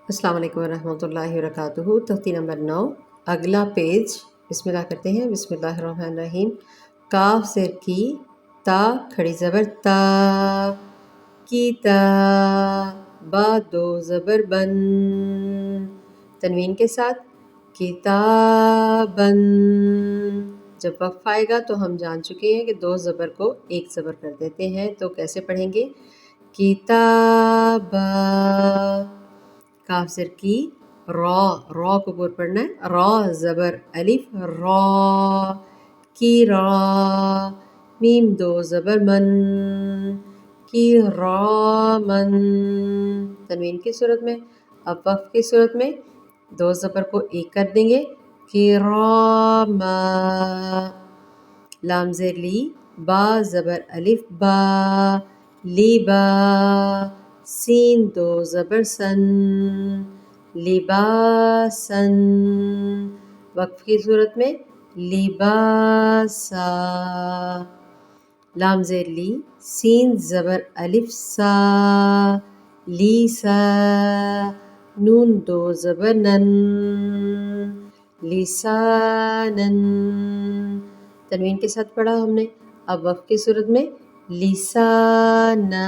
السلام علیکم ورحمۃ اللہ وبرکاتہ۔ تختی نمبر 9، اگلا پیج۔ بسم اللہ کرتے ہیں۔ بسم اللہ الرحمن الرحیم۔ کاف زیر کی، تا کھڑی زبر تا، کی تا، با دو زبر بن، تنوین کے ساتھ کتابن۔ جب وقف آئے گا تو ہم جان چکے ہیں کہ دو زبر کو ایک زبر کر دیتے ہیں، تو کیسے پڑھیں گے؟ کتابا، کاف زیر کی، را کو پور پڑھنا ہے، را زبر الف را، کی را، میم دو زبر من، کی را من، تنوین کی صورت میں۔ اب وقف کی صورت میں دو زبر کو ایک کر دیں گے، کی را ما، لام زیر لی، با زبر الف با، لی با، سین دو زبر سن، لباسن، وقف کی صورت میں لباسا، لام زیر لی، سین زبر الف سا، لیسا، نون دو زبر نن، لسانن، تنوین کے ساتھ پڑھا ہم نے۔ اب وقف کی صورت میں لسانا،